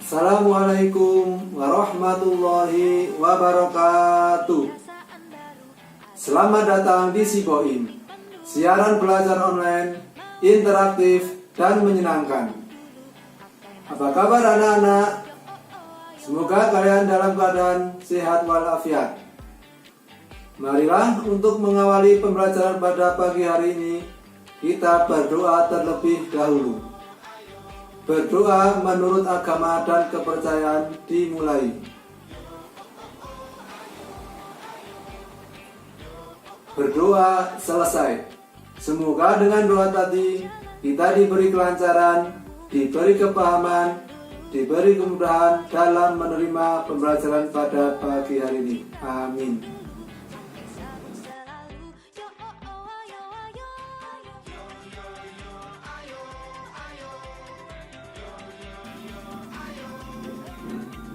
Assalamualaikum warahmatullahi wabarakatuh. Selamat datang di Sipoin, siaran belajar online, interaktif dan menyenangkan. Apa kabar anak-anak? Semoga kalian dalam keadaan sehat walafiat. Marilah untuk mengawali pembelajaran pada pagi hari ini, kita berdoa terlebih dahulu. Berdoa menurut agama dan kepercayaan dimulai. Berdoa selesai. Semoga dengan doa tadi kita diberi kelancaran, diberi kepahaman, diberi kemudahan dalam menerima pembelajaran pada pagi hari ini. Amin.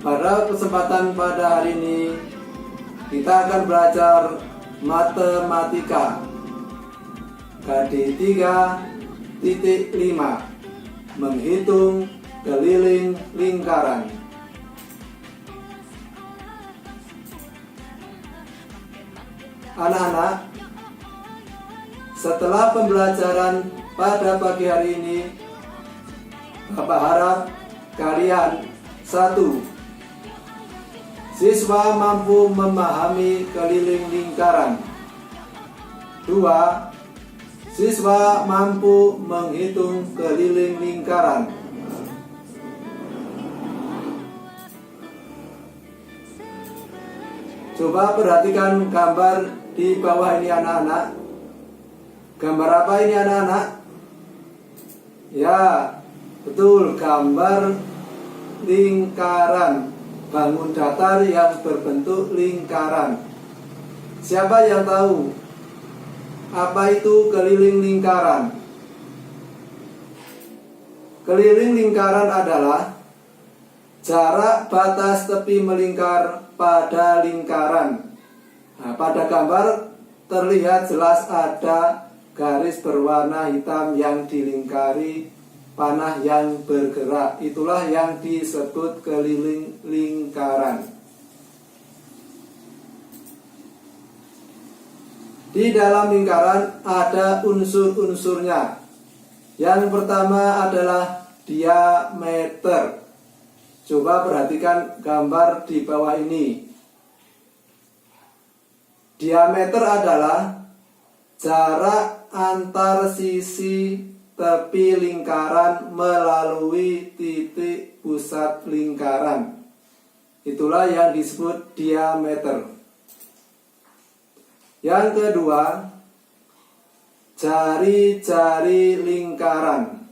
Pada kesempatan pada hari ini kita akan belajar matematika KD 3.5 menghitung keliling lingkaran. Anak-anak, setelah pembelajaran pada pagi hari ini, Bapak harap kalian: 1. Siswa mampu memahami keliling lingkaran. 2. Siswa mampu menghitung keliling lingkaran. Coba perhatikan gambar di bawah ini anak-anak. Gambar apa ini anak-anak? Ya, betul, gambar lingkaran. Bangun datar yang berbentuk lingkaran. Siapa yang tahu apa itu keliling lingkaran? Keliling lingkaran adalah jarak batas tepi melingkar pada lingkaran. Nah, pada gambar terlihat jelas ada garis berwarna hitam yang dilingkari panah yang bergerak. Itulah yang disebut keliling lingkaran. Di dalam lingkaran ada unsur-unsurnya. Yang pertama adalah diameter. Coba perhatikan gambar di bawah ini. Diameter adalah jarak antar sisi tepi lingkaran melalui titik pusat lingkaran. Itulah yang disebut diameter. Yang kedua, jari-jari lingkaran.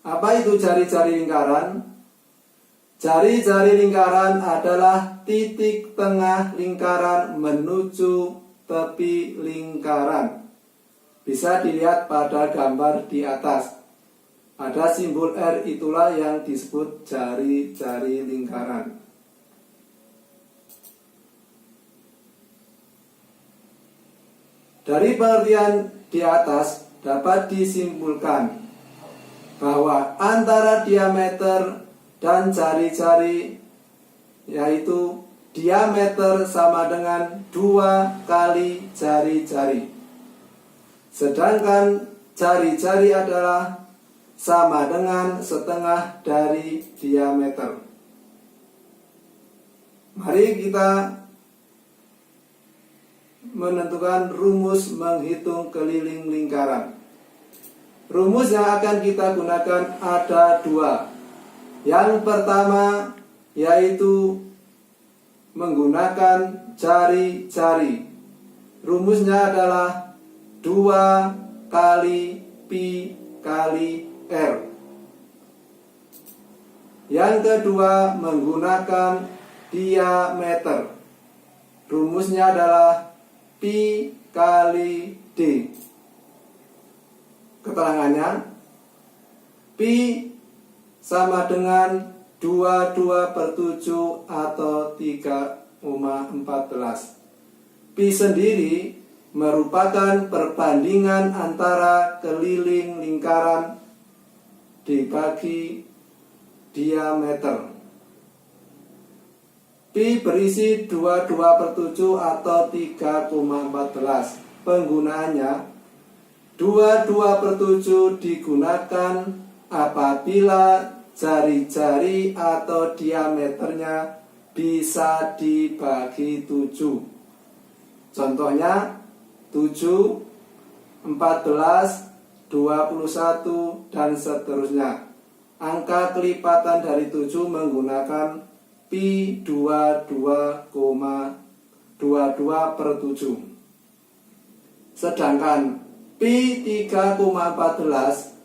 Apa itu jari-jari lingkaran? Jari-jari lingkaran adalah titik tengah lingkaran menuju tepi lingkaran. Bisa dilihat pada gambar di atas. Ada simbol R, itulah yang disebut jari-jari lingkaran. Dari pengertian di atas dapat disimpulkan bahwa antara diameter dan jari-jari, yaitu diameter sama dengan 2 kali jari-jari. Sedangkan jari-jari adalah sama dengan setengah dari diameter. Mari kita menentukan rumus menghitung keliling lingkaran. Rumus yang akan kita gunakan ada 2. Yang pertama yaitu menggunakan jari-jari. Rumusnya adalah 2 kali pi kali R. Yang kedua menggunakan diameter. Rumusnya adalah pi kali D. Keterangannya, pi sama dengan 22/7 atau 3,14. Pi sendiri merupakan perbandingan antara keliling lingkaran dibagi diameter. Pi berisi 22/7 atau 3,14. Penggunaannya 22/7 digunakan apabila jari-jari atau diameternya bisa dibagi 7. Contohnya 7, 14, 21, dan seterusnya. Angka kelipatan dari 7 menggunakan pi 22,22/7. Sedangkan pi 3,14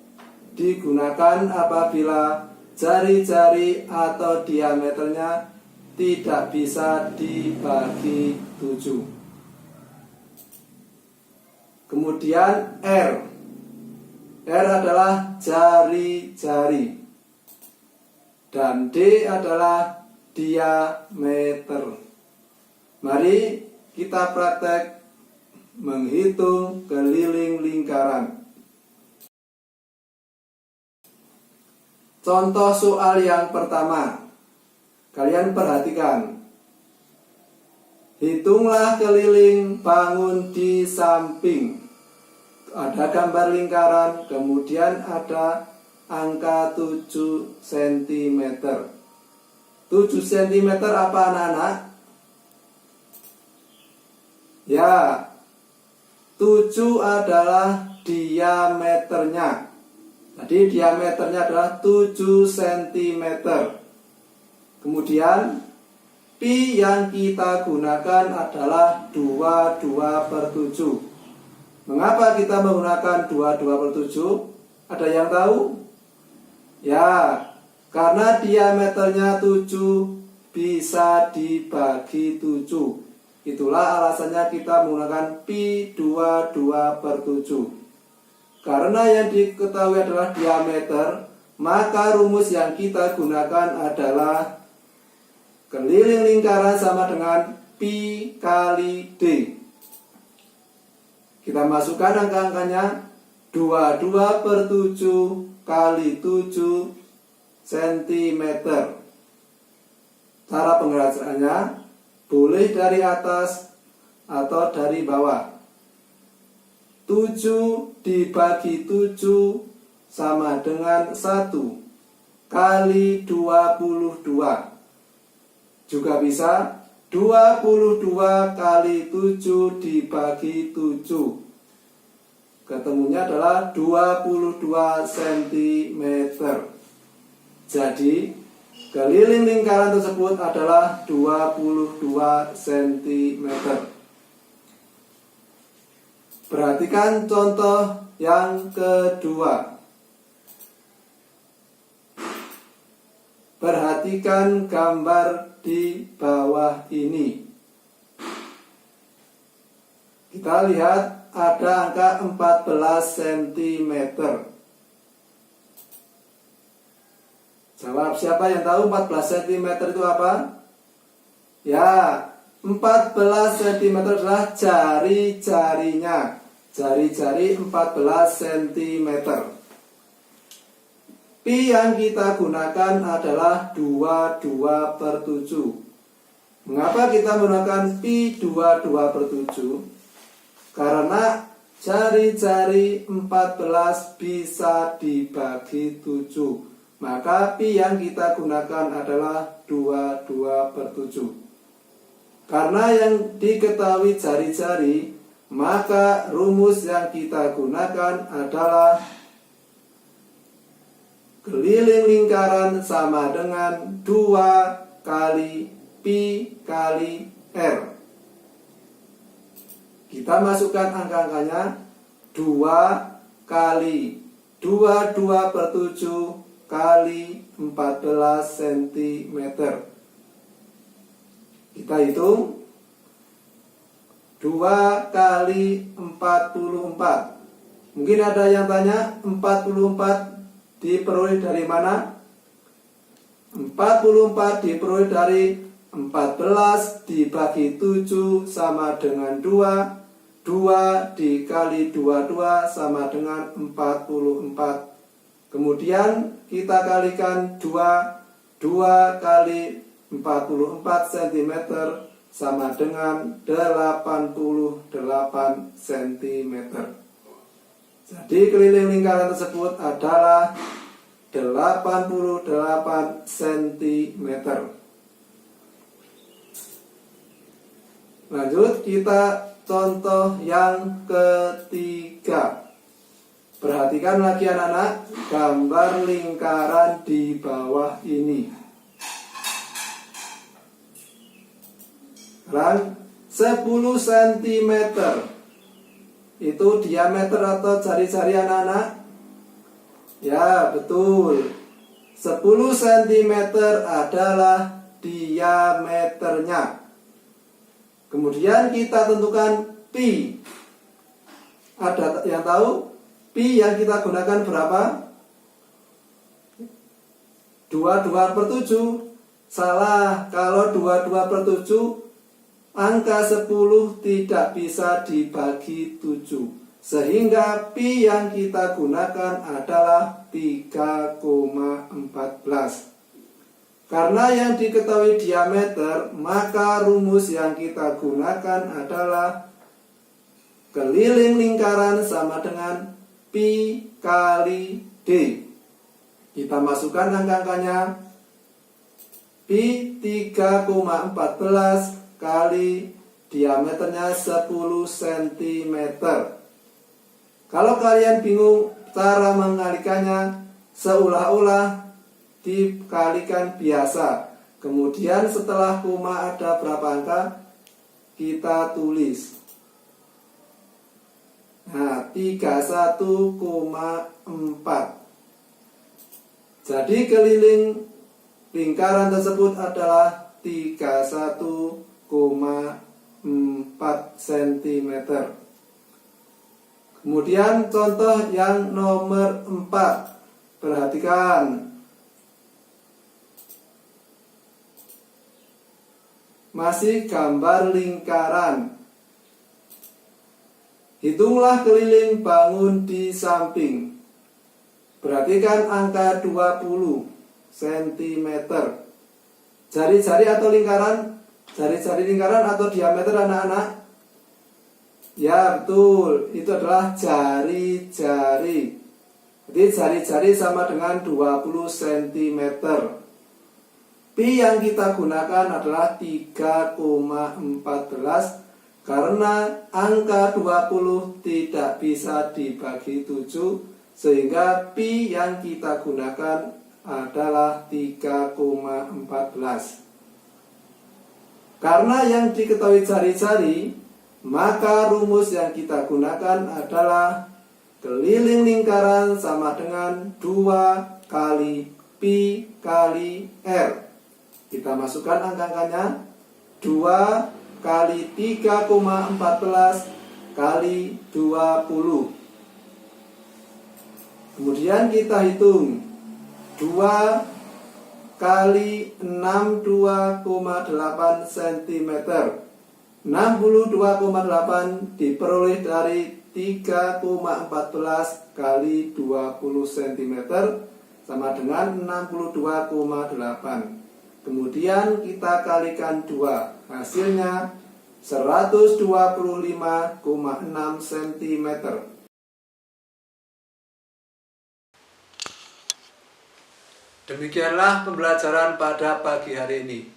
digunakan apabila jari-jari atau diameternya tidak bisa dibagi 7. Kemudian R. R adalah jari-jari. Dan D adalah diameter. Mari kita praktek menghitung keliling lingkaran. Contoh soal yang pertama. Kalian perhatikan. Hitunglah keliling bangun di samping. Ada gambar lingkaran, kemudian ada angka 7 cm. 7 cm apa anak-anak? Ya, 7 adalah diameternya. Jadi diameternya adalah 7 cm. Kemudian pi yang kita gunakan adalah 22/7. Mengapa kita menggunakan 22/7? Ada yang tahu? Ya, karena diameternya 7 bisa dibagi 7. Itulah alasannya kita menggunakan pi 22/7. Karena yang diketahui adalah diameter, maka rumus yang kita gunakan adalah keliling lingkaran sama dengan pi kali D. Kita masukkan angka-angkanya. 22/7 kali 7 cm. Cara pengerjaannya boleh dari atas atau dari bawah. 7 dibagi 7 sama dengan 1 kali 22. Juga bisa 22 kali 7 dibagi 7. Ketemunya adalah 22 cm. Jadi keliling lingkaran tersebut adalah 22 cm. Perhatikan contoh yang kedua. Perhatikan gambar di bawah ini. Kita lihat ada angka 14 cm. Jawab, siapa yang tahu 14 cm itu apa? Ya, 14 cm adalah jari-jarinya. Jari-jari 14 cm. Pi yang kita gunakan adalah 22/7. Mengapa kita menggunakan pi 22/7? Karena jari-jari 14 bisa dibagi 7. Maka pi yang kita gunakan adalah 22/7. Karena yang diketahui jari-jari, maka rumus yang kita gunakan adalah keliling lingkaran sama dengan 2 kali pi kali R. Kita masukkan angka-angkanya. 2 kali 22/7 kali 14 cm. Kita hitung. 2 kali 44. Mungkin ada yang tanya, 44 diperoleh dari mana? 44 diperoleh dari 14 dibagi 7 sama dengan 2. 2 dikali 22 sama dengan 44. Kemudian kita kalikan 2 2 kali 44 cm sama dengan 88 cm. Jadi keliling lingkaran tersebut adalah 88 cm. Lanjut, kita contoh yang ketiga. Perhatikan lagi anak-anak gambar lingkaran di bawah ini. Sekarang 10 cm itu diameter atau jari-jari anak-anak? Ya, betul. 10 cm adalah diameternya. Kemudian kita tentukan pi. Ada yang tahu pi yang kita gunakan berapa? 22/7. Salah, kalau 22/7 angka 10 tidak bisa dibagi 7. Sehingga pi yang kita gunakan adalah 3,14. Karena yang diketahui diameter, maka rumus yang kita gunakan adalah keliling lingkaran sama dengan pi kali d. Kita masukkan angka-angkanya. Pi 3,14 kali diameternya 10 cm. Kalau kalian bingung cara mengalikannya, seolah-olah dikalikan biasa. Kemudian setelah koma ada berapa angka, kita tulis. Nah, 31,4. Jadi keliling lingkaran tersebut adalah 31,4 cm. Kemudian contoh yang nomor 4. Perhatikan. Masih gambar lingkaran. Hitunglah keliling bangun di samping. Perhatikan angka 20 cm. Jari-jari atau lingkaran? Jari-jari lingkaran atau diameter anak-anak? Ya, betul. Itu adalah jari-jari. Jadi jari-jari sama dengan 20 cm. Pi yang kita gunakan adalah 3,14 karena angka 20 tidak bisa dibagi 7 sehingga pi yang kita gunakan adalah 3,14. Karena yang diketahui jari-jari, maka rumus yang kita gunakan adalah keliling lingkaran sama dengan 2 kali pi kali r. Kita masukkan angka-angkanya. 2 kali 3,14 kali 20. Kemudian kita hitung. 2 kali 62,8 cm. 62,8 diperoleh dari 3,14 kali 20 cm sama dengan 62,8. Kemudian kita kalikan 2, hasilnya 125,6 cm. Demikianlah pembelajaran pada pagi hari ini.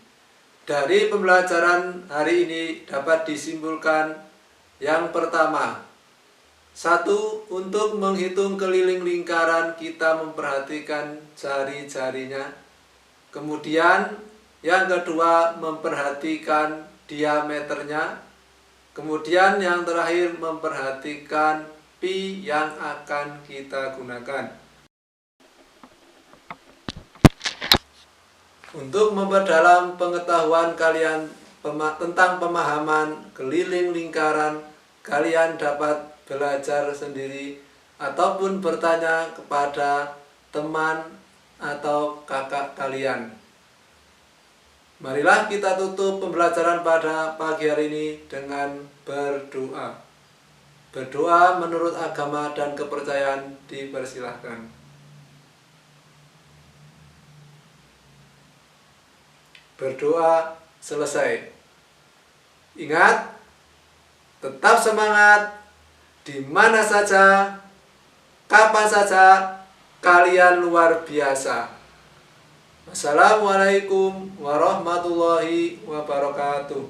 Dari pembelajaran hari ini dapat disimpulkan yang pertama, 1. Untuk menghitung keliling lingkaran kita memperhatikan jari-jarinya. Kemudian yang kedua memperhatikan diameternya. Kemudian yang terakhir memperhatikan pi yang akan kita gunakan. Untuk memperdalam pengetahuan kalian tentang pemahaman keliling lingkaran, kalian dapat belajar sendiri ataupun bertanya kepada teman atau kakak kalian. Marilah kita tutup pembelajaran pada pagi hari ini dengan berdoa. Berdoa menurut agama dan kepercayaan dipersilahkan. Berdoa selesai. Ingat, tetap semangat di mana saja, kapan saja, kalian luar biasa. Wassalamualaikum warahmatullahi wabarakatuh.